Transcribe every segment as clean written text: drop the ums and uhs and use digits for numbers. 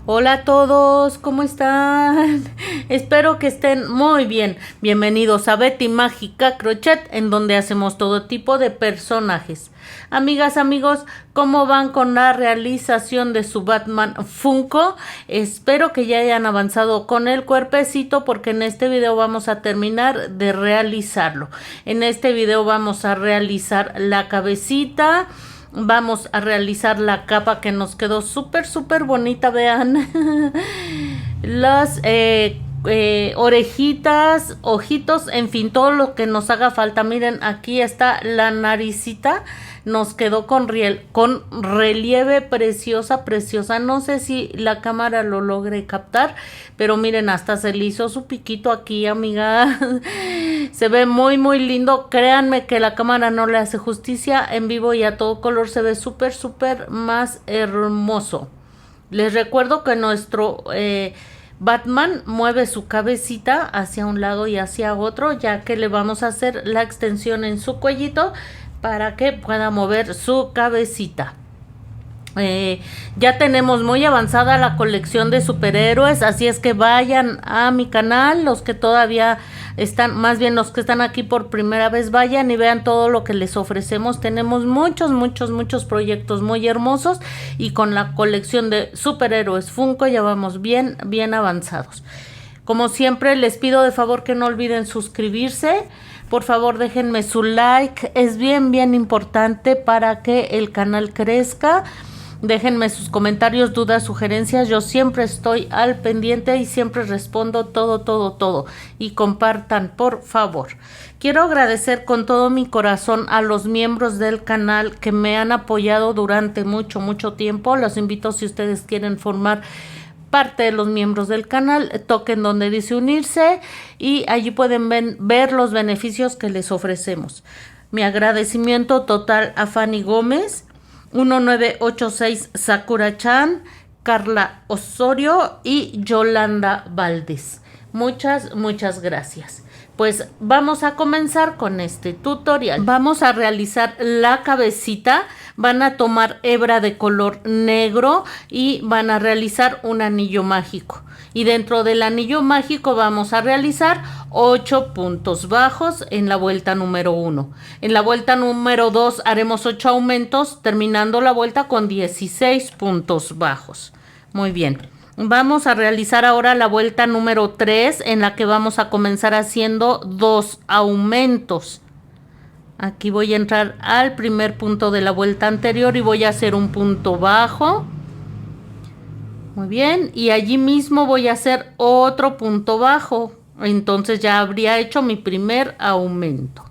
Hola a todos, ¿cómo están? Espero que estén muy bien. Bienvenidos a Betty Mágica Crochet, en donde hacemos todo tipo de personajes. Amigas, amigos, ¿cómo van con la realización de su Batman Funko? Espero que ya hayan avanzado con el cuerpecito, porque en este video vamos a terminar de realizarlo. En este video vamos a realizar la cabecita. Vamos a realizar la capa que nos quedó súper bonita, vean. Las orejitas, ojitos, en fin, todo lo que nos haga falta. Miren, aquí está la naricita. Nos quedó con relieve preciosa. No sé si la cámara lo logre captar, pero miren, hasta se le hizo su piquito aquí, amiga. Se ve muy lindo. Créanme que la cámara no le hace justicia. En vivo y a todo color se ve súper más hermoso. Les recuerdo que nuestro Batman mueve su cabecita hacia un lado y hacia otro, ya que le vamos a hacer la extensión en su cuellito para que pueda mover su cabecita. Ya tenemos muy avanzada la colección de superhéroes, así es que vayan a mi canal, los que todavía están, más bien los que están aquí por primera vez, vayan y vean todo lo que les ofrecemos. Tenemos muchos proyectos muy hermosos, y con la colección de superhéroes Funko ya vamos bien avanzados. Como siempre, les pido de favor que no olviden suscribirse. Por favor, déjenme su like, es bien importante para que el canal crezca. Déjenme sus comentarios, dudas, sugerencias. Yo siempre estoy al pendiente y siempre respondo todo. Y compartan, por favor. Quiero agradecer con todo mi corazón a los miembros del canal que me han apoyado durante mucho tiempo. Los invito, si ustedes quieren formar parte de los miembros del canal, toquen donde dice unirse y allí pueden ver los beneficios que les ofrecemos. Mi agradecimiento total a Fanny Gómez, 1986 Sakura-chan, Carla Osorio y Yolanda Valdés. Muchas gracias. Pues vamos a comenzar con este tutorial. Vamos a realizar la cabecita. Van a tomar hebra de color negro y van a realizar un anillo mágico. Y dentro del anillo mágico vamos a realizar 8 puntos bajos en la vuelta número 1. En la vuelta número 2 haremos 8 aumentos, terminando la vuelta con 16 puntos bajos. Muy bien. Vamos a realizar ahora la vuelta número 3, en la que vamos a comenzar haciendo 2 aumentos. Aquí voy a entrar al primer punto de la vuelta anterior y voy a hacer un punto bajo. Muy bien, y allí mismo voy a hacer otro punto bajo. Entonces ya habría hecho mi primer aumento.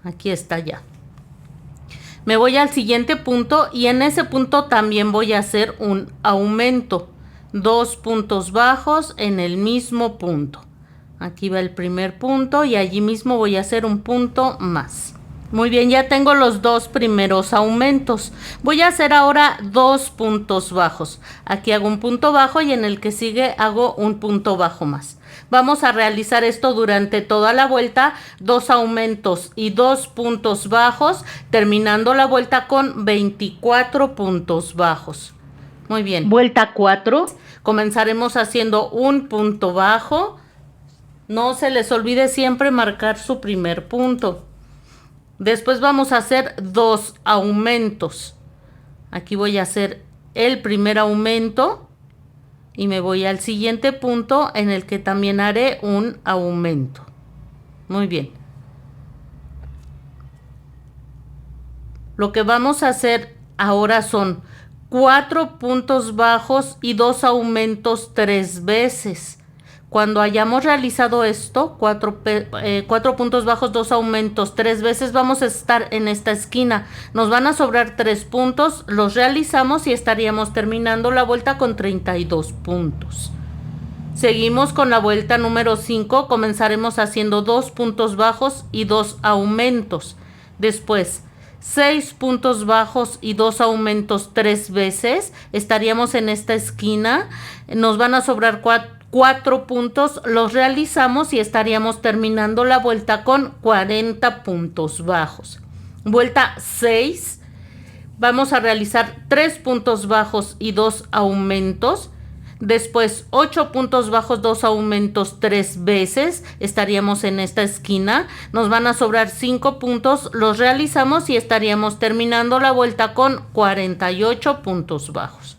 Aquí está ya. Me voy al siguiente punto y en ese punto también voy a hacer un aumento. 2 puntos bajos en el mismo punto. Aquí va el primer punto y allí mismo voy a hacer un punto más. Muy bien, ya tengo los 2 primeros aumentos. Voy a hacer ahora 2 puntos bajos. Aquí hago un punto bajo y en el que sigue hago un punto bajo más. Vamos a realizar esto durante toda la vuelta, 2 aumentos y 2 puntos bajos, terminando la vuelta con 24 puntos bajos. Muy bien, vuelta 4, comenzaremos haciendo un punto bajo. No se les olvide siempre marcar su primer punto. Después vamos a hacer 2 aumentos. Aquí voy a hacer el primer aumento y me voy al siguiente punto en el que también haré un aumento. Muy bien. Lo que vamos a hacer ahora son 4 puntos bajos y 2 aumentos 3 veces. Cuando hayamos realizado esto, 4 puntos bajos, 2 aumentos 3 veces, vamos a estar en esta esquina. Nos van a sobrar 3 puntos, los realizamos y estaríamos terminando la vuelta con 32 puntos. Seguimos con la vuelta número 5, comenzaremos haciendo 2 puntos bajos y 2 aumentos. Después, 6 puntos bajos y 2 aumentos 3 veces, estaríamos en esta esquina. Nos van a sobrar 4 puntos, los realizamos y estaríamos terminando la vuelta con 40 puntos bajos. Vuelta 6, vamos a realizar 3 puntos bajos y 2 aumentos. Después 8 puntos bajos, 2 aumentos 3 veces, estaríamos en esta esquina, nos van a sobrar 5 puntos, los realizamos y estaríamos terminando la vuelta con 48 puntos bajos.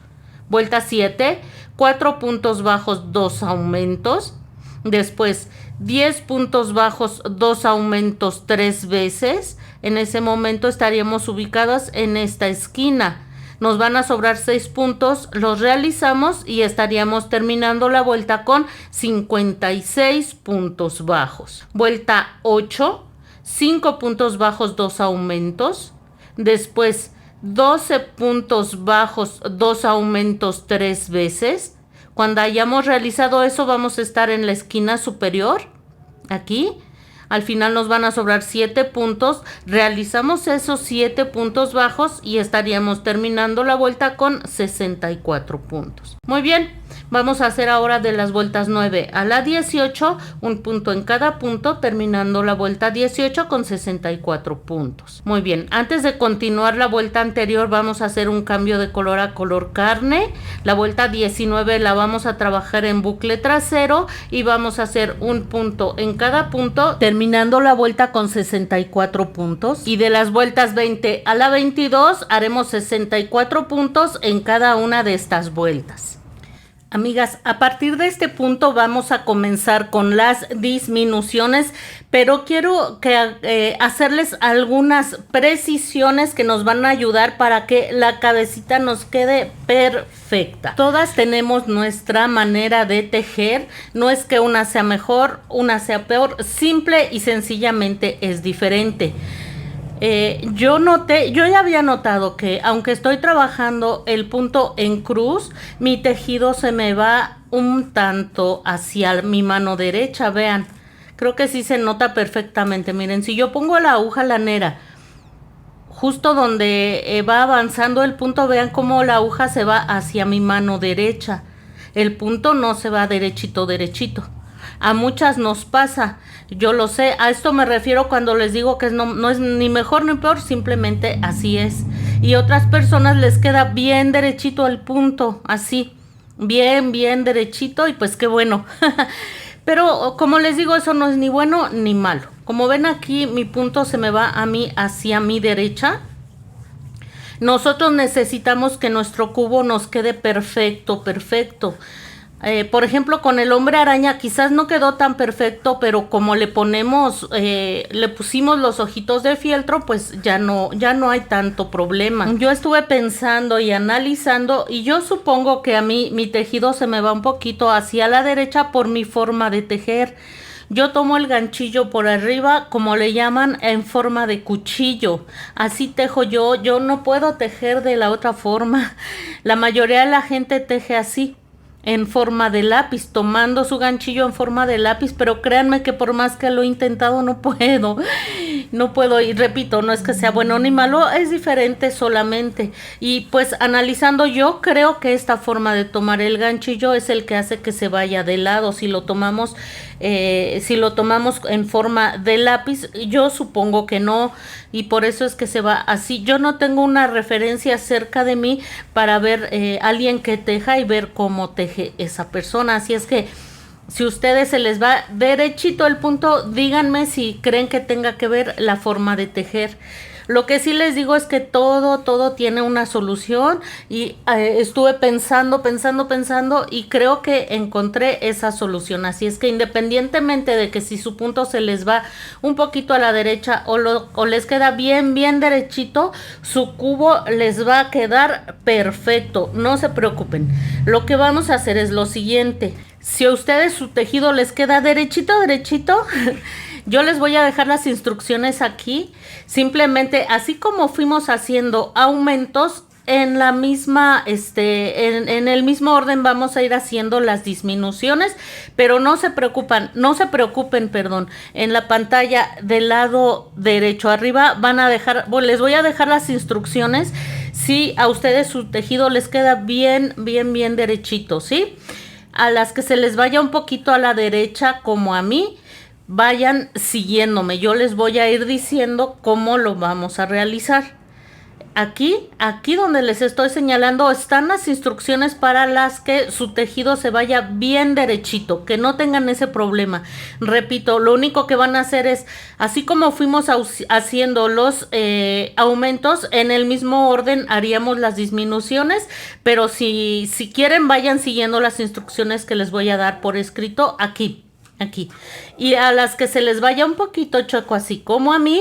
Vuelta 7, 4 puntos bajos, 2 aumentos, después 10 puntos bajos, 2 aumentos 3 veces, en ese momento estaríamos ubicados en esta esquina. Nos van a sobrar 6 puntos, los realizamos y estaríamos terminando la vuelta con 56 puntos bajos. Vuelta 8, 5 puntos bajos, 2 aumentos. Después 12 puntos bajos, 2 aumentos 3 veces. Cuando hayamos realizado eso vamos a estar en la esquina superior, aquí. Al final nos van a sobrar 7 puntos, realizamos esos 7 puntos bajos y estaríamos terminando la vuelta con 64 puntos. Muy bien, vamos a hacer ahora de las vueltas 9 a la 18, un punto en cada punto, terminando la vuelta 18 con 64 puntos. Muy bien, antes de continuar la vuelta anterior vamos a hacer un cambio de color a color carne. La vuelta 19 la vamos a trabajar en bucle trasero y vamos a hacer un punto en cada punto, terminando la vuelta con 64 puntos. Y de las vueltas 20 a la 22 haremos 64 puntos en cada una de estas vueltas. Amigas, a partir de este punto vamos a comenzar con las disminuciones, pero quiero hacerles algunas precisiones que nos van a ayudar para que la cabecita nos quede perfecta. Todas tenemos nuestra manera de tejer, no es que una sea mejor, una sea peor, simple y sencillamente es diferente. Yo ya había notado que aunque estoy trabajando el punto en cruz, mi tejido se me va un tanto hacia mi mano derecha, vean, creo que sí se nota perfectamente. Miren, si yo pongo la aguja lanera justo donde va avanzando el punto, vean cómo la aguja se va hacia mi mano derecha, el punto no se va derechito. A muchas nos pasa, yo lo sé, a esto me refiero cuando les digo que no es ni mejor ni peor, simplemente así es. Y otras personas les queda bien derechito el punto, así, bien derechito y pues qué bueno. Pero como les digo, eso no es ni bueno ni malo. Como ven aquí, mi punto se me va a mí hacia mi derecha. Nosotros necesitamos que nuestro cubo nos quede perfecto. Por ejemplo, con el hombre araña quizás no quedó tan perfecto, pero como le pusimos los ojitos de fieltro, pues ya no hay tanto problema. Yo estuve pensando y analizando y yo supongo que a mí mi tejido se me va un poquito hacia la derecha por mi forma de tejer. Yo tomo el ganchillo por arriba, como le llaman, en forma de cuchillo. Así tejo yo no puedo tejer de la otra forma. La mayoría de la gente teje así, en forma de lápiz, tomando su ganchillo en forma de lápiz, pero créanme que por más que lo he intentado no puedo, y repito, no es que sea bueno ni malo, es diferente solamente. Y pues analizando, yo creo que esta forma de tomar el ganchillo es el que hace que se vaya de lado. Si lo tomamos en forma de lápiz, yo supongo que no, y por eso es que se va así. Yo no tengo una referencia cerca de mí para ver alguien que teja y ver cómo teje esa persona, así es que si a ustedes se les va derechito el punto, díganme si creen que tenga que ver la forma de tejer. Lo que sí les digo es que todo tiene una solución y estuve pensando y creo que encontré esa solución. Así es que independientemente de que si su punto se les va un poquito a la derecha o les queda bien derechito, su cubo les va a quedar perfecto. No se preocupen. Lo que vamos a hacer es lo siguiente. Si a ustedes su tejido les queda derechito, yo les voy a dejar las instrucciones aquí. Simplemente, así como fuimos haciendo aumentos, en la misma, en el mismo orden vamos a ir haciendo las disminuciones, pero no se preocupen, en la pantalla del lado derecho arriba les voy a dejar las instrucciones si a ustedes su tejido les queda bien derechito, ¿sí? A las que se les vaya un poquito a la derecha, como a mí, vayan siguiéndome. Yo les voy a ir diciendo cómo lo vamos a realizar. aquí donde les estoy señalando están las instrucciones para las que su tejido se vaya bien derechito, que no tengan ese problema. Repito, lo único que van a hacer es, así como fuimos haciendo los aumentos, en el mismo orden haríamos las disminuciones, pero si quieren vayan siguiendo las instrucciones que les voy a dar por escrito aquí. Y a las que se les vaya un poquito chueco, así como a mí,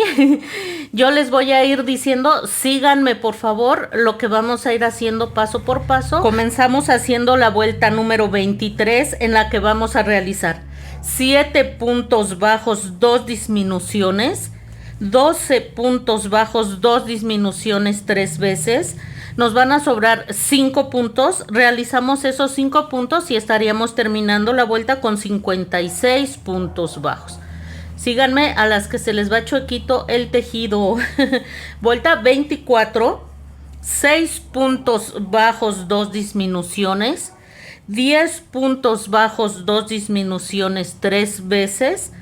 yo les voy a ir diciendo, síganme por favor, lo que vamos a ir haciendo paso por paso. Comenzamos haciendo la vuelta número 23, en la que vamos a realizar 7 puntos bajos, 2 disminuciones, 12 puntos bajos, 2 disminuciones 3 veces. Nos van a sobrar 5 puntos, realizamos esos 5 puntos y estaríamos terminando la vuelta con 56 puntos bajos. Síganme a las que se les va chuequito el tejido. Vuelta 24, 6 puntos bajos, 2 disminuciones, 10 puntos bajos, 2 disminuciones 3 veces,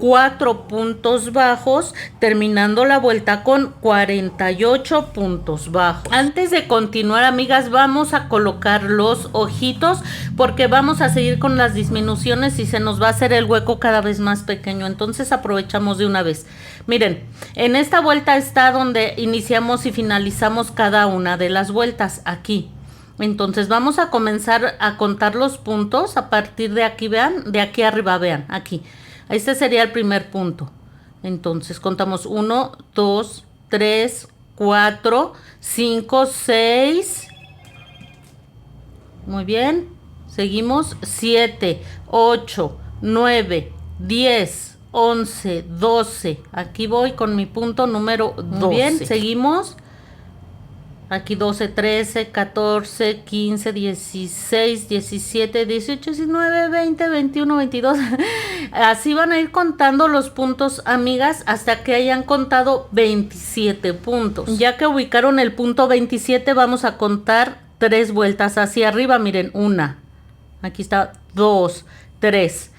4 puntos bajos, terminando la vuelta con 48 puntos bajos. Antes de continuar, amigas, vamos a colocar los ojitos porque vamos a seguir con las disminuciones y se nos va a hacer el hueco cada vez más pequeño, entonces aprovechamos de una vez. Miren, en esta vuelta está donde iniciamos y finalizamos cada una de las vueltas, aquí. Entonces vamos a comenzar a contar los puntos a partir de aquí, vean, de aquí arriba, vean, aquí. Este sería el primer punto. Entonces contamos 1, 2, 3, 4, 5, 6. Muy bien. Seguimos 7, 8, 9, 10, 11, 12. Aquí voy con mi punto número 12. Muy bien, seguimos. Aquí 12, 13, 14, 15, 16, 17, 18, 19, 20, 21, 22. Así van a ir contando los puntos, amigas, hasta que hayan contado 27 puntos. Ya que ubicaron el punto 27, vamos a contar 3 vueltas hacia arriba. Miren, 1, aquí está, 2, 3.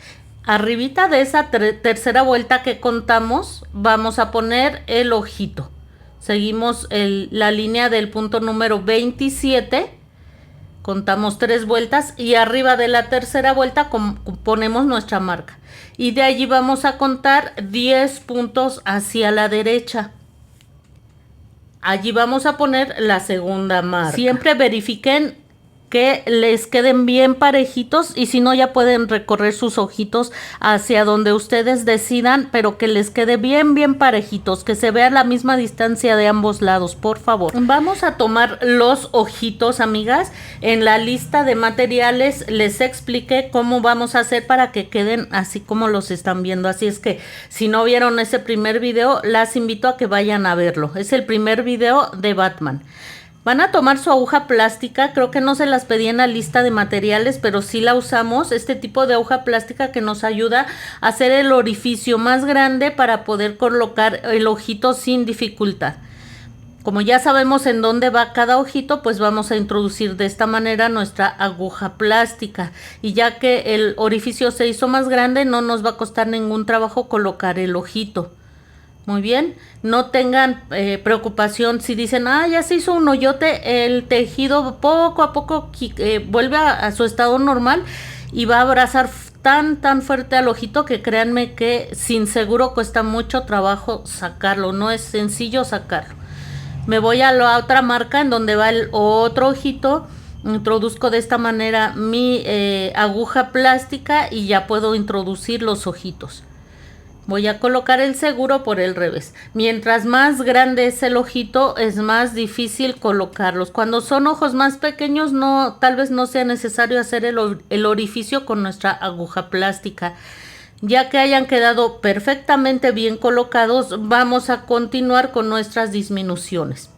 Arribita de esa tercera vuelta que contamos, vamos a poner el ojito. Seguimos la línea del punto número 27, contamos 3 vueltas y arriba de la tercera vuelta ponemos nuestra marca. Y de allí vamos a contar 10 puntos hacia la derecha. Allí vamos a poner la segunda marca. Siempre verifiquen que les queden bien parejitos y si no ya pueden recorrer sus ojitos hacia donde ustedes decidan, pero que les quede bien parejitos, que se vea la misma distancia de ambos lados, por favor. Vamos a tomar los ojitos, amigas. En la lista de materiales les expliqué cómo vamos a hacer para que queden así como los están viendo, así es que si no vieron ese primer video, las invito a que vayan a verlo. Es el primer video de Batman. Van a tomar su aguja plástica, creo que no se las pedí en la lista de materiales, pero sí la usamos, este tipo de aguja plástica que nos ayuda a hacer el orificio más grande para poder colocar el ojito sin dificultad. Como ya sabemos en dónde va cada ojito, pues vamos a introducir de esta manera nuestra aguja plástica. Y ya que el orificio se hizo más grande, no nos va a costar ningún trabajo colocar el ojito. Muy bien, no tengan preocupación si dicen, ya se hizo un hoyote, el tejido poco a poco vuelve a su estado normal y va a abrazar tan fuerte al ojito que créanme que sin seguro cuesta mucho trabajo sacarlo, no es sencillo sacarlo. Me voy a la otra marca en donde va el otro ojito, introduzco de esta manera mi aguja plástica y ya puedo introducir los ojitos. Voy a colocar el seguro por el revés. Mientras más grande es el ojito, es más difícil colocarlos. Cuando son ojos más pequeños, tal vez no sea necesario hacer el orificio con nuestra aguja plástica. Ya que hayan quedado perfectamente bien colocados, vamos a continuar con nuestras disminuciones.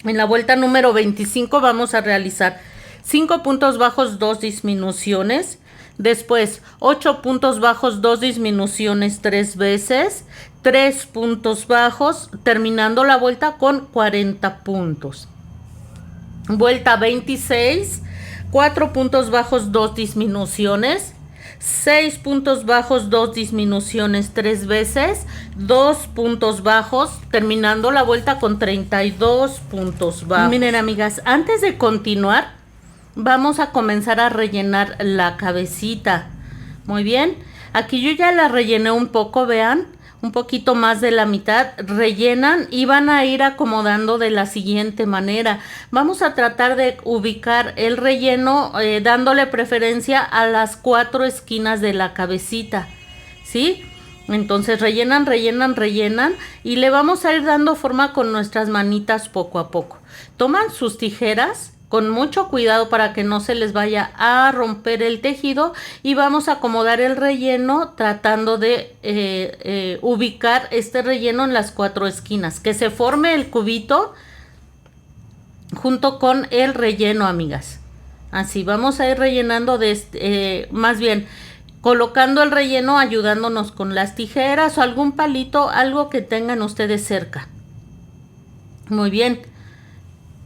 En la vuelta número 25 vamos a realizar 5 puntos bajos, 2 disminuciones. Después 8 puntos bajos, 2 disminuciones 3 veces, 3 puntos bajos, terminando la vuelta con 40 puntos. Vuelta 26, 4 puntos bajos, 2 disminuciones, 6 puntos bajos, 2 disminuciones 3 veces, 2 puntos bajos, terminando la vuelta con 32 puntos bajos. Miren, amigas, antes de continuar, vamos a comenzar a rellenar la cabecita. Muy bien, aquí yo ya la rellené un poco, vean, un poquito más de la mitad. Rellenan y van a ir acomodando de la siguiente manera. Vamos a tratar de ubicar el relleno dándole preferencia a las 4 esquinas de la cabecita, ¿sí? Entonces rellenan, rellenan, rellenan y le vamos a ir dando forma con nuestras manitas poco a poco. Toman sus tijeras con mucho cuidado para que no se les vaya a romper el tejido y vamos a acomodar el relleno tratando de ubicar este relleno en las 4 esquinas, que se forme el cubito junto con el relleno, amigas. Así vamos a ir rellenando más bien colocando el relleno, ayudándonos con las tijeras o algún palito, algo que tengan ustedes cerca. Muy bien.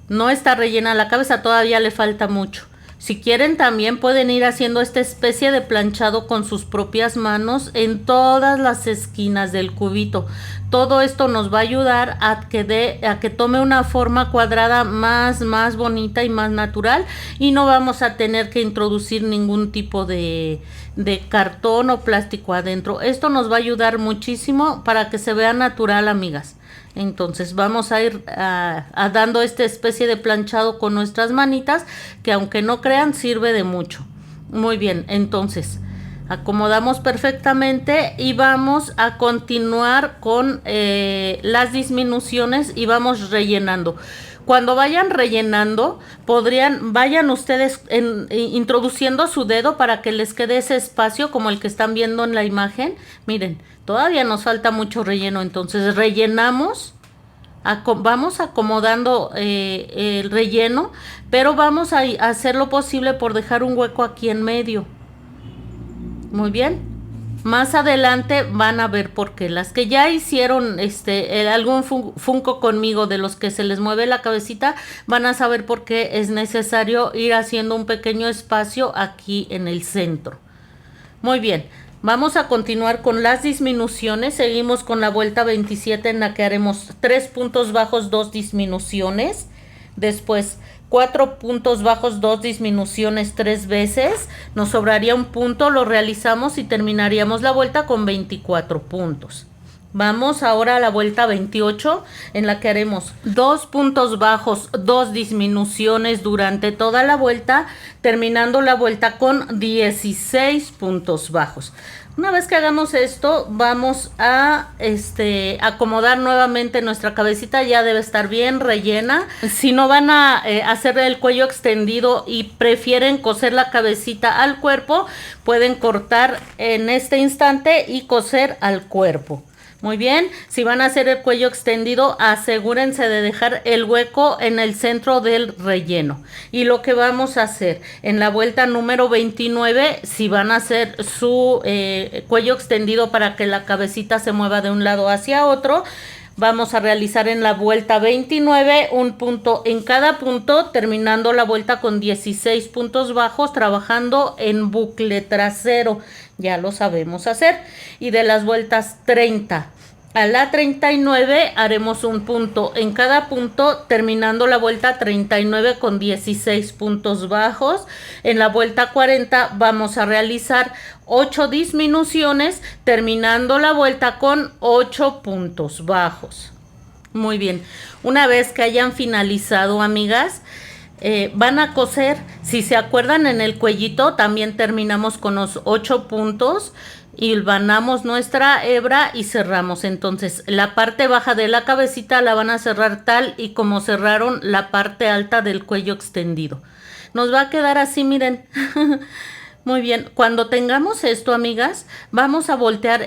No está rellena la cabeza, todavía le falta mucho. Si quieren también pueden ir haciendo esta especie de planchado con sus propias manos en todas las esquinas del cubito. Todo esto nos va a ayudar a que tome una forma cuadrada más bonita y más natural, y no vamos a tener que introducir ningún tipo de cartón o plástico adentro. Esto nos va a ayudar muchísimo para que se vea natural, amigas. Entonces vamos a ir dando esta especie de planchado con nuestras manitas, que aunque no crean sirve de mucho. Muy bien, entonces acomodamos perfectamente y vamos a continuar con las disminuciones y vamos rellenando. Cuando vayan rellenando, vayan ustedes introduciendo su dedo para que les quede ese espacio como el que están viendo en la imagen. Miren, todavía nos falta mucho relleno, entonces rellenamos, vamos acomodando el relleno, pero vamos a hacer lo posible por dejar un hueco aquí en medio. Muy bien. Más adelante van a ver por qué. Las que ya hicieron algún funko conmigo, de los que se les mueve la cabecita, van a saber por qué es necesario ir haciendo un pequeño espacio aquí en el centro. Muy bien, vamos a continuar con las disminuciones. Seguimos con la vuelta 27, en la que haremos 3 puntos bajos, 2 disminuciones. Después 4 puntos bajos, 2 disminuciones 3 veces. Nos sobraría un punto, lo realizamos y terminaríamos la vuelta con 24 puntos. Vamos ahora a la vuelta 28, en la que haremos 2 puntos bajos, 2 disminuciones durante toda la vuelta, terminando la vuelta con 16 puntos bajos. Una vez que hagamos esto, vamos a acomodar nuevamente nuestra cabecita. Ya debe estar bien rellena. Si no van a hacer el cuello extendido y prefieren coser la cabecita al cuerpo, pueden cortar en este instante y coser al cuerpo. Muy bien, si van a hacer el cuello extendido, asegúrense de dejar el hueco en el centro del relleno. Y lo que vamos a hacer en la vuelta número 29, si van a hacer su cuello extendido para que la cabecita se mueva de un lado hacia otro, vamos a realizar en la vuelta 29 un punto en cada punto, terminando la vuelta con 16 puntos bajos, trabajando en bucle trasero. Ya lo sabemos hacer. Y de las vueltas 30 a la 39 haremos un punto en cada punto, terminando la vuelta 39 con 16 puntos bajos. En la vuelta 40 vamos a realizar 8 disminuciones, terminando la vuelta con 8 puntos bajos. Muy bien, una vez que hayan finalizado, amigas, van a coser. Si se acuerdan, en el cuellito también terminamos con los 8 puntos, hilvanamos nuestra hebra y cerramos. Entonces la parte baja de la cabecita la van a cerrar tal y como cerraron la parte alta del cuello extendido. Nos va a quedar así, miren. Muy bien, cuando tengamos esto, amigas, vamos a voltear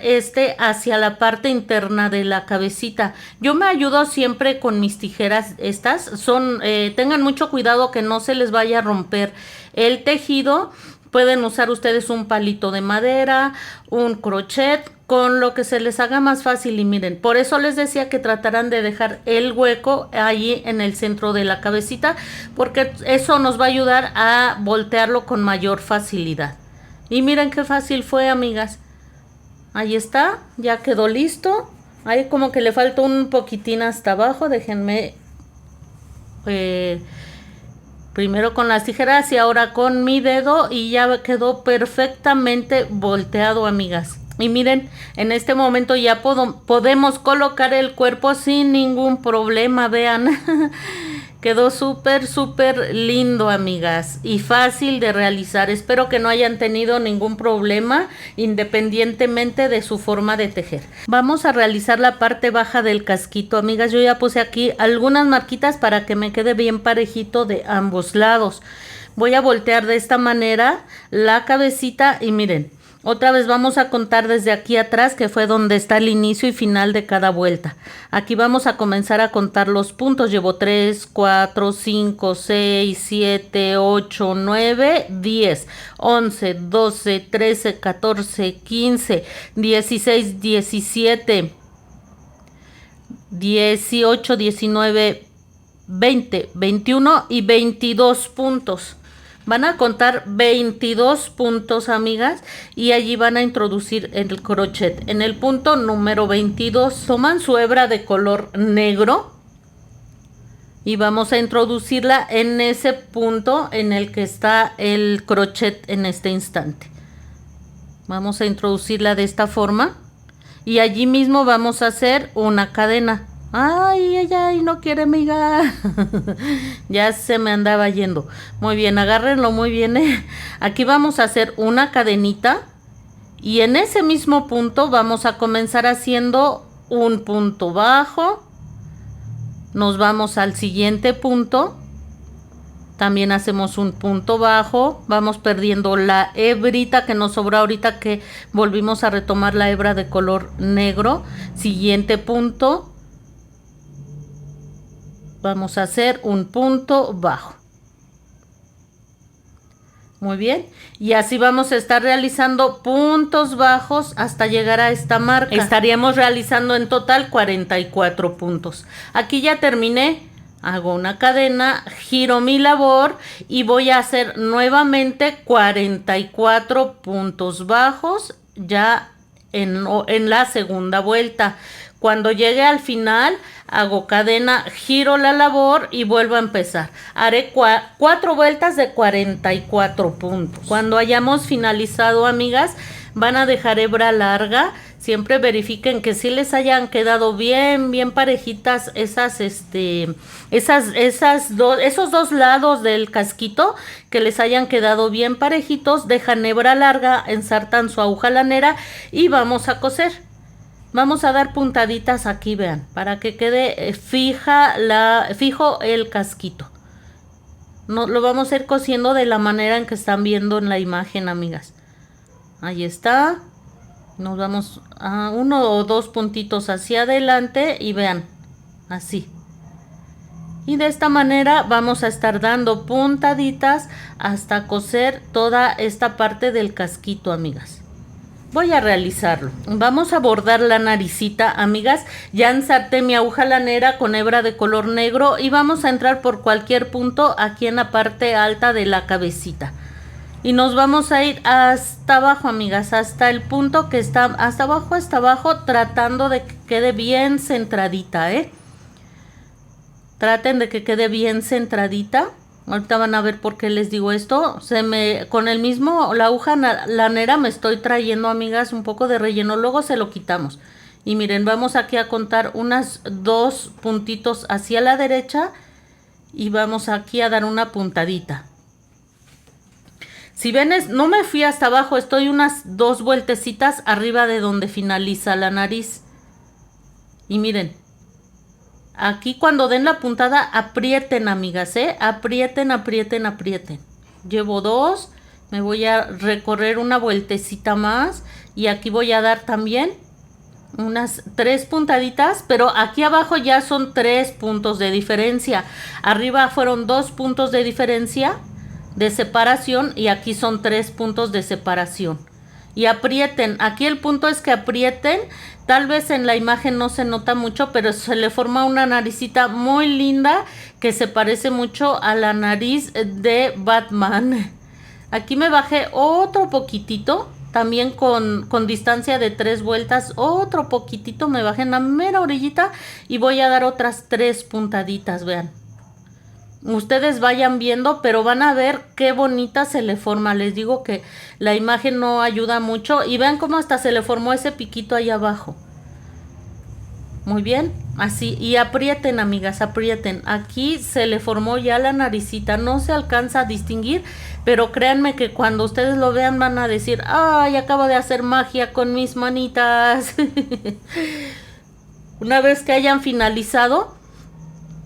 hacia la parte interna de la cabecita. Yo me ayudo siempre con mis tijeras. Tengan mucho cuidado que no se les vaya a romper el tejido. Pueden usar ustedes un palito de madera, un crochet, con lo que se les haga más fácil. Y miren, por eso les decía que trataran de dejar el hueco ahí en el centro de la cabecita, porque eso nos va a ayudar a voltearlo con mayor facilidad. Y miren qué fácil fue, amigas. Ahí está, ya quedó listo. Ahí como que le falta un poquitín hasta abajo. Déjenme primero con las tijeras y ahora con mi dedo, y ya quedó perfectamente volteado, amigas. Y miren, en este momento ya podemos colocar el cuerpo sin ningún problema, vean. Quedó súper, súper lindo, amigas, y fácil de realizar. Espero que no hayan tenido ningún problema, independientemente de su forma de tejer. Vamos a realizar la parte baja del casquito, amigas. Yo ya puse aquí algunas marquitas para que me quede bien parejito de ambos lados. Voy a voltear de esta manera la cabecita y miren. Otra vez vamos a contar desde aquí atrás, que fue donde está el inicio y final de cada vuelta. Aquí vamos a comenzar a contar los puntos. Llevo 3, 4, 5, 6, 7, 8, 9, 10, 11, 12, 13, 14, 15, 16, 17, 18, 19, 20, 21 y 22 puntos. Van a contar 22 puntos, amigas, y allí van a introducir el crochet. En el punto número 22 toman su hebra de color negro y vamos a introducirla en ese punto en el que está el crochet en este instante. Vamos a introducirla de esta forma y allí mismo vamos a hacer una cadena. Ay, ay, ay, no quiere, amiga. Ya se me andaba yendo. Muy bien, agárrenlo muy bien, ¿eh? Aquí vamos a hacer una cadenita y en ese mismo punto vamos a comenzar haciendo un punto bajo. Nos vamos al siguiente punto. También hacemos un punto bajo. Vamos perdiendo la hebrita que nos sobró ahorita que volvimos a retomar la hebra de color negro. Siguiente punto. Vamos a hacer un punto bajo. Muy bien. Y así vamos a estar realizando puntos bajos hasta llegar a esta marca. Estaríamos realizando en total 44 puntos. Aquí ya terminé. Hago una cadena, giro mi labor y voy a hacer nuevamente 44 puntos bajos ya en la segunda vuelta. Cuando llegue al final, hago cadena, giro la labor y vuelvo a empezar. Haré 4 vueltas de 44 puntos. Cuando hayamos finalizado, amigas, van a dejar hebra larga. Siempre verifiquen que sí les hayan quedado bien parejitas esos dos lados del casquito, que les hayan quedado bien parejitos. Dejan hebra larga, ensartan su aguja lanera y vamos a coser. Vamos a dar puntaditas aquí, vean, para que quede fijo el casquito. Lo vamos a ir cosiendo de la manera en que están viendo en la imagen, amigas. Ahí está. Nos vamos a 1 o 2 puntitos hacia adelante y vean, así. Y de esta manera vamos a estar dando puntaditas hasta coser toda esta parte del casquito, amigas. Voy a realizarlo. Vamos a bordar la naricita, amigas. Ya ensarté mi aguja lanera con hebra de color negro y vamos a entrar por cualquier punto aquí en la parte alta de la cabecita. Y nos vamos a ir hasta abajo, amigas, hasta el punto que está hasta abajo, tratando de que quede bien centradita, ¿eh? Traten de que quede bien centradita. Ahorita van a ver por qué les digo esto. Con la aguja lanera me estoy trayendo, amigas, un poco de relleno. Luego se lo quitamos. Y miren, vamos aquí a contar unas 2 puntitos hacia la derecha. Y vamos aquí a dar una puntadita. Si ven, no me fui hasta abajo. Estoy unas 2 vueltecitas arriba de donde finaliza la nariz. Y miren. Aquí cuando den la puntada, aprieten, amigas, ¿eh? Aprieten. Llevo 2, me voy a recorrer una vueltecita más y aquí voy a dar también unas 3 puntaditas, pero aquí abajo ya son 3 puntos de diferencia. Arriba fueron 2 puntos de diferencia de separación y aquí son 3 puntos de separación. Y aprieten, aquí el punto es que aprieten. Tal vez en la imagen no se nota mucho, pero se le forma una naricita muy linda que se parece mucho a la nariz de Batman. Aquí me bajé otro poquitito también con distancia de 3 vueltas, otro poquitito me bajé en la mera orillita y voy a dar otras 3 puntaditas, vean. Ustedes vayan viendo, pero van a ver qué bonita se le forma. Les digo que la imagen no ayuda mucho y vean cómo hasta se le formó ese piquito ahí abajo. Muy bien, así, y aprieten, amigas, aprieten. Aquí se le formó ya la naricita, no se alcanza a distinguir, pero créanme que cuando ustedes lo vean van a decir, ¡ay, acabo de hacer magia con mis manitas! Una vez que hayan finalizado,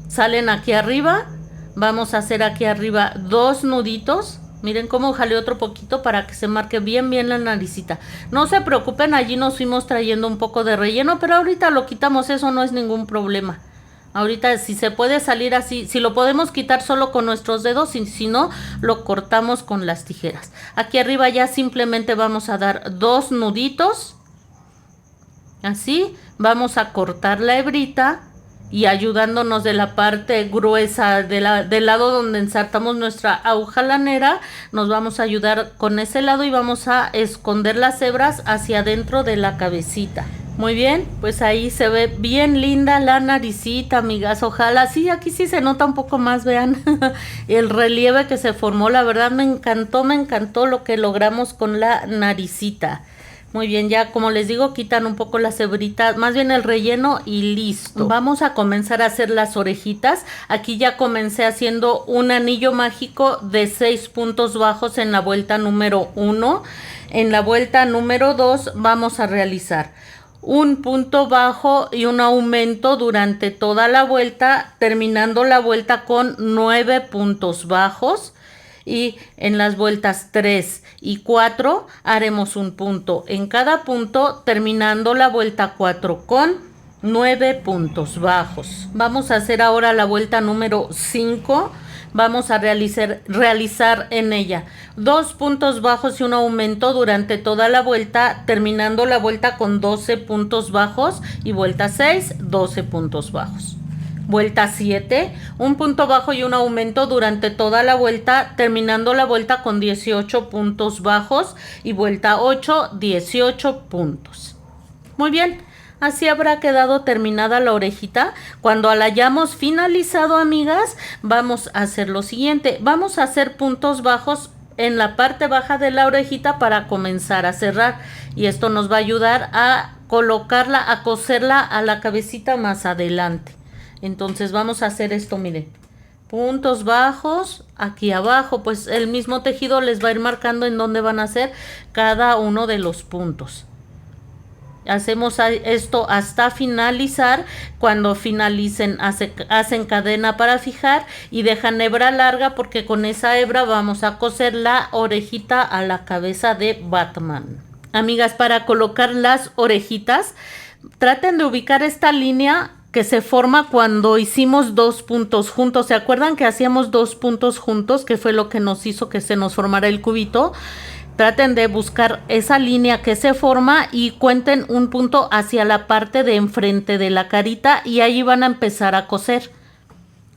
salen aquí arriba, vamos a hacer aquí arriba 2 nuditos. Miren cómo jalé otro poquito para que se marque bien la naricita. No se preocupen, allí nos fuimos trayendo un poco de relleno, pero ahorita lo quitamos, eso no es ningún problema. Ahorita si se puede salir así, si lo podemos quitar solo con nuestros dedos, y si no, lo cortamos con las tijeras. Aquí arriba ya simplemente vamos a dar 2 nuditos. Así, vamos a cortar la hebrita. Y ayudándonos de la parte gruesa del lado donde ensartamos nuestra aguja lanera, nos vamos a ayudar con ese lado y vamos a esconder las hebras hacia adentro de la cabecita. Muy bien, pues ahí se ve bien linda la naricita, amigas. Ojalá, sí, aquí sí se nota un poco más, vean, el relieve que se formó. La verdad me encantó lo que logramos con la naricita. Muy bien, ya como les digo, quitan un poco las hebritas, más bien el relleno y listo. Vamos a comenzar a hacer las orejitas. Aquí ya comencé haciendo un anillo mágico de 6 puntos bajos en la vuelta número 1. En la vuelta número 2 vamos a realizar un punto bajo y un aumento durante toda la vuelta, terminando la vuelta con 9 puntos bajos. Y en las vueltas 3 y 4 haremos un punto en cada punto, terminando la vuelta 4 con 9 puntos bajos. Vamos a hacer ahora la vuelta número 5. Vamos a realizar en ella 2 puntos bajos y un aumento durante toda la vuelta, terminando la vuelta con 12 puntos bajos, y vuelta 6, 12 puntos bajos. Vuelta 7, un punto bajo y un aumento durante toda la vuelta, terminando la vuelta con 18 puntos bajos, y vuelta 8, 18 puntos. Muy bien, así habrá quedado terminada la orejita. Cuando la hayamos finalizado, amigas, vamos a hacer lo siguiente. Vamos a hacer puntos bajos en la parte baja de la orejita para comenzar a cerrar, y esto nos va a ayudar a colocarla, a coserla a la cabecita más adelante. Entonces vamos a hacer esto, miren, puntos bajos aquí abajo, pues el mismo tejido les va a ir marcando en dónde van a hacer cada uno de los puntos. Hacemos esto hasta finalizar. Cuando finalicen hacen cadena para fijar y dejan hebra larga, porque con esa hebra vamos a coser la orejita a la cabeza de Batman. Amigas, para colocar las orejitas, traten de ubicar esta línea que se forma cuando hicimos 2 puntos juntos. ¿Se acuerdan que hacíamos 2 puntos juntos? Que fue lo que nos hizo que se nos formara el cubito. Traten de buscar esa línea que se forma y cuenten un punto hacia la parte de enfrente de la carita, y ahí van a empezar a coser.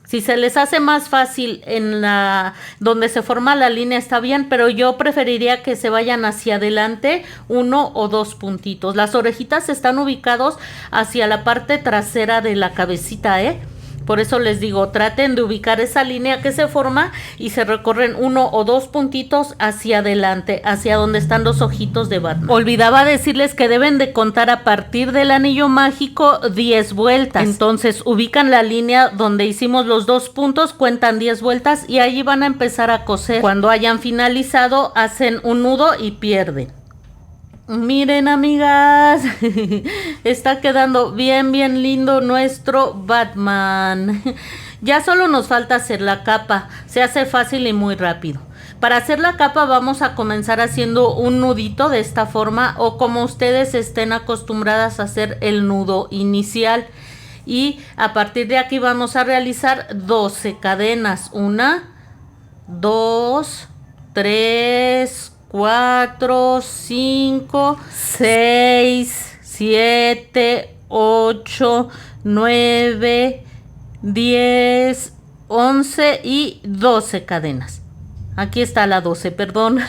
Si se les hace más fácil en la donde se forma la línea, está bien, pero yo preferiría que se vayan hacia adelante 1 o 2 puntitos. Las orejitas están ubicados hacia la parte trasera de la cabecita, Por eso les digo, traten de ubicar esa línea que se forma y se recorren 1 o 2 puntitos hacia adelante, hacia donde están los ojitos de Batman. Olvidaba decirles que deben de contar a partir del anillo mágico 10 vueltas. Entonces ubican la línea donde hicimos los 2 puntos, cuentan 10 vueltas y allí van a empezar a coser. Cuando hayan finalizado, hacen un nudo y pierden. Miren, amigas, está quedando bien lindo nuestro Batman. Ya solo nos falta hacer la capa. Se hace fácil y muy rápido. Para hacer la capa vamos a comenzar haciendo un nudito de esta forma, o como ustedes estén acostumbradas a hacer el nudo inicial. Y a partir de aquí vamos a realizar 12 cadenas. 1, 2, 3, 4, 5, 6, 7, 8, 9, 10, 11 y 12 cadenas. Aquí está la 12, perdón.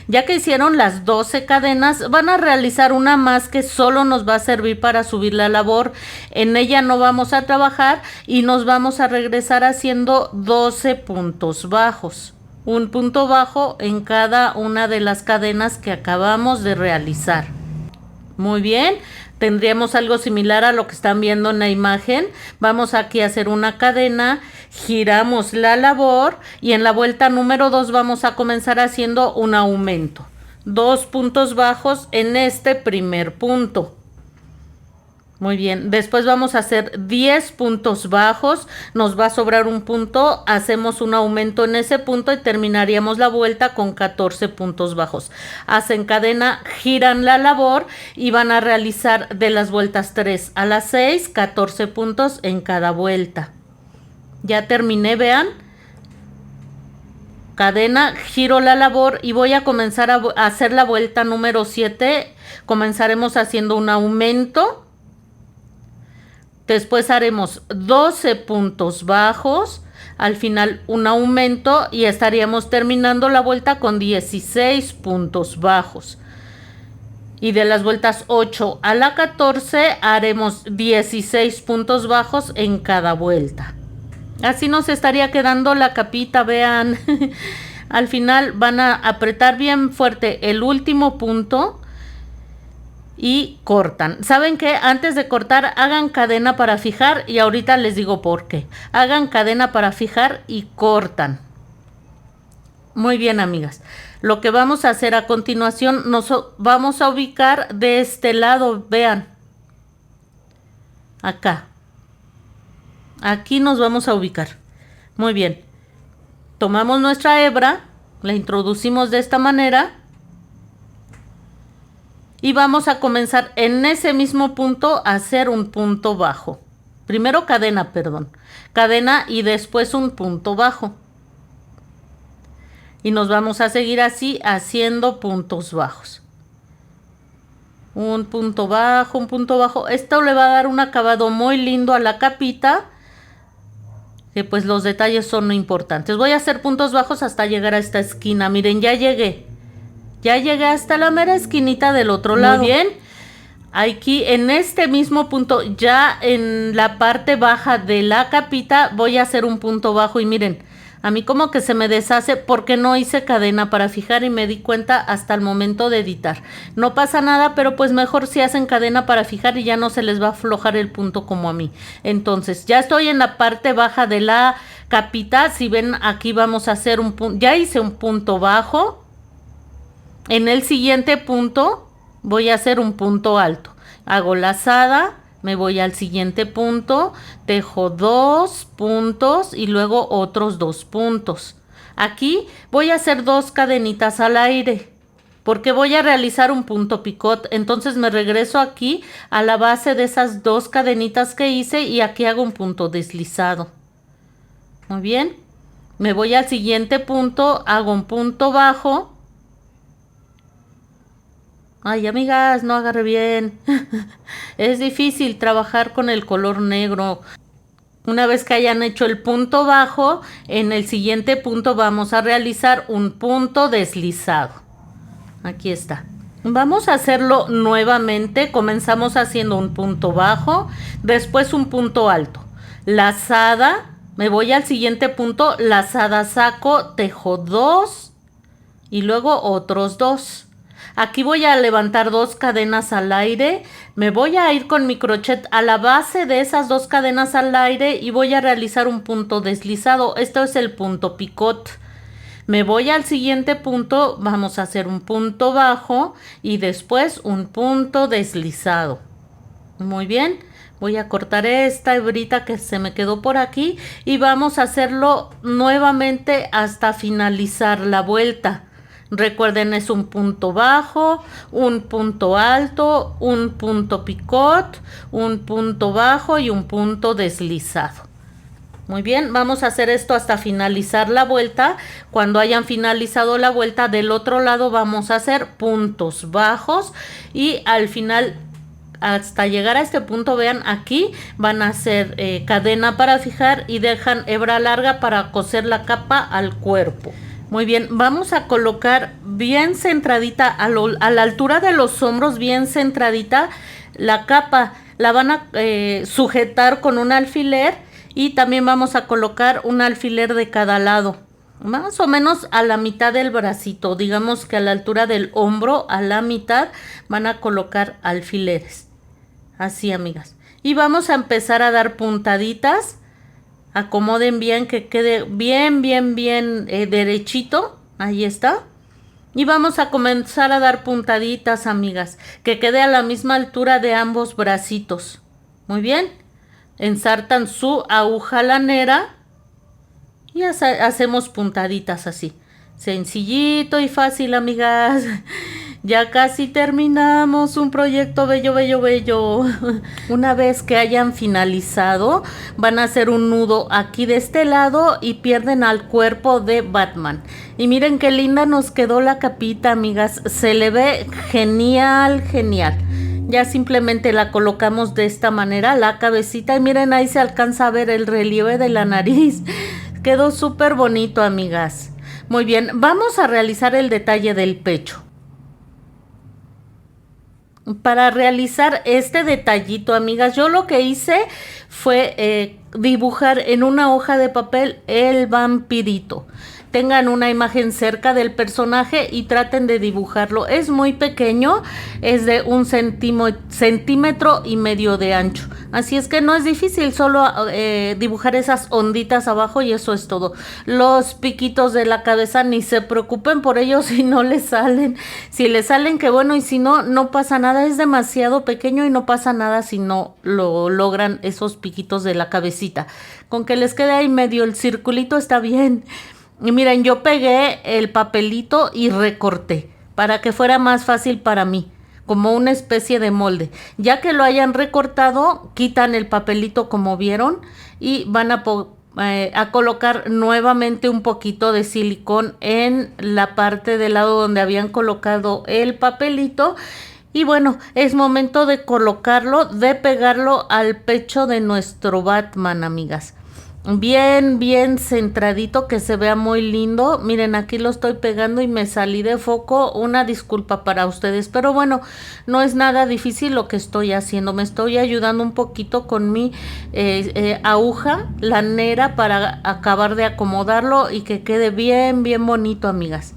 Ya que hicieron las 12 cadenas, van a realizar una más que solo nos va a servir para subir la labor. En ella no vamos a trabajar y nos vamos a regresar haciendo 12 puntos bajos. Un punto bajo en cada una de las cadenas que acabamos de realizar. Muy bien, tendríamos algo similar a lo que están viendo en la imagen. Vamos aquí a hacer una cadena, giramos la labor y en la vuelta número 2 vamos a comenzar haciendo un aumento. 2 puntos bajos en este primer punto. Muy bien, después vamos a hacer 10 puntos bajos, nos va a sobrar un punto, hacemos un aumento en ese punto y terminaríamos la vuelta con 14 puntos bajos. Hacen cadena, giran la labor y van a realizar de las vueltas 3 a las 6, 14 puntos en cada vuelta. Ya terminé, vean. Cadena, giro la labor y voy a comenzar a hacer la vuelta número 7. Comenzaremos haciendo un aumento. Después haremos 12 puntos bajos, al final un aumento y estaríamos terminando la vuelta con 16 puntos bajos. Y de las vueltas 8 a la 14 haremos 16 puntos bajos en cada vuelta. Así nos estaría quedando la capita, vean. Al final van a apretar bien fuerte el último punto y cortan. ¿Saben qué? Antes de cortar, hagan cadena para fijar y ahorita les digo por qué. Hagan cadena para fijar y cortan. Muy bien, amigas. Lo que vamos a hacer a continuación, nos vamos a ubicar de este lado, vean. Acá. Aquí nos vamos a ubicar. Muy bien. Tomamos nuestra hebra, la introducimos de esta manera. Y vamos a comenzar en ese mismo punto a hacer un punto bajo. Primero cadena, perdón. Cadena y después un punto bajo. Y nos vamos a seguir así haciendo puntos bajos. Un punto bajo, un punto bajo. Esto le va a dar un acabado muy lindo a la capita. Que pues los detalles son importantes. Voy a hacer puntos bajos hasta llegar a esta esquina. Miren, ya llegué. Ya llegué hasta la mera esquinita del otro lado. Muy bien. Aquí en este mismo punto, ya en la parte baja de la capita, voy a hacer un punto bajo. Y miren, a mí como que se me deshace porque no hice cadena para fijar y me di cuenta hasta el momento de editar. No pasa nada, pero pues mejor si hacen cadena para fijar y ya no se les va a aflojar el punto como a mí. Entonces, ya estoy en la parte baja de la capita. Si ven, aquí vamos a hacer un punto. Ya hice un punto bajo. En el siguiente punto voy a hacer un punto alto. Hago lazada, me voy al siguiente punto, dejo 2 puntos y luego otros 2 puntos. Aquí voy a hacer 2 cadenitas al aire porque voy a realizar un punto picot. Entonces me regreso aquí a la base de esas 2 cadenitas que hice y aquí hago un punto deslizado. Muy bien. Me voy al siguiente punto, hago un punto bajo. Ay, amigas, no agarré bien. Es difícil trabajar con el color negro. Una vez que hayan hecho el punto bajo, en el siguiente punto vamos a realizar un punto deslizado. Aquí está. Vamos a hacerlo nuevamente. Comenzamos haciendo un punto bajo, después un punto alto. Lazada, me voy al siguiente punto, lazada saco, tejo 2 y luego otros 2. Aquí voy a levantar 2 cadenas al aire, me voy a ir con mi crochet a la base de esas 2 cadenas al aire y voy a realizar un punto deslizado. Esto es el punto picot. Me voy al siguiente punto, vamos a hacer un punto bajo y después un punto deslizado. Muy bien, voy a cortar esta hebrita que se me quedó por aquí y vamos a hacerlo nuevamente hasta finalizar la vuelta. Recuerden, es un punto bajo, un punto alto, un punto picot, un punto bajo y un punto deslizado. Muy bien, vamos a hacer esto hasta finalizar la vuelta. Cuando hayan finalizado la vuelta, del otro lado vamos a hacer puntos bajos y al final, hasta llegar a este punto, vean, aquí van a hacer cadena para fijar y dejan hebra larga para coser la capa al cuerpo. Muy bien, vamos a colocar bien centradita, a la altura de los hombros, bien centradita la capa. La van a sujetar con un alfiler y también vamos a colocar un alfiler de cada lado. Más o menos a la mitad del bracito, digamos que a la altura del hombro, a la mitad, van a colocar alfileres. Así, amigas. Y vamos a empezar a dar puntaditas. Acomoden bien, que quede bien derechito. Ahí está. Y vamos a comenzar a dar puntaditas, amigas, que quede a la misma altura de ambos bracitos. Muy bien. Ensartan su aguja lanera y hacemos puntaditas así. Sencillito y fácil, amigas. Ya casi terminamos un proyecto bello. Una vez que hayan finalizado, van a hacer un nudo aquí de este lado y pierden al cuerpo de Batman. Y miren qué linda nos quedó la capita, amigas. Se le ve genial. Ya simplemente la colocamos de esta manera, la cabecita. Y miren, ahí se alcanza a ver el relieve de la nariz. Quedó súper bonito, amigas. Muy bien, vamos a realizar el detalle del pecho. Para realizar este detallito, amigas, yo lo que hice fue dibujar en una hoja de papel el vampirito. Tengan una imagen cerca del personaje y traten de dibujarlo. Es muy pequeño, es de 1,5 centímetros de ancho. Así es que no es difícil, solo dibujar esas onditas abajo y eso es todo. Los piquitos de la cabeza ni se preocupen por ellos si no les salen. Si les salen, qué bueno, y si no, no pasa nada. Es demasiado pequeño y no pasa nada si no lo logran esos piquitos de la cabecita. Con que les quede ahí medio el circulito está bien. Y miren, yo pegué el papelito y recorté para que fuera más fácil para mí, como una especie de molde. Ya que lo hayan recortado, quitan el papelito como vieron y van a colocar nuevamente un poquito de silicón en la parte del lado donde habían colocado el papelito. Y bueno, es momento de colocarlo, de pegarlo al pecho de nuestro Batman, amigas. Bien centradito, que se vea muy lindo. Miren, aquí lo estoy pegando y me salí de foco. Una disculpa para ustedes, pero bueno, no es nada difícil lo que estoy haciendo. Me estoy ayudando un poquito con mi aguja lanera para acabar de acomodarlo y que quede bien bonito, amigas.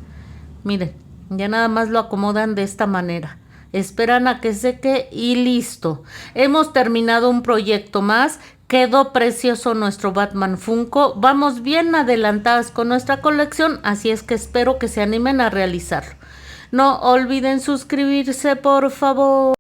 Miren, ya nada más lo acomodan de esta manera. Esperan a que seque y listo. Hemos terminado un proyecto más. Quedó precioso nuestro Batman Funko. Vamos bien adelantadas con nuestra colección, así es que espero que se animen a realizarlo. No olviden suscribirse, por favor.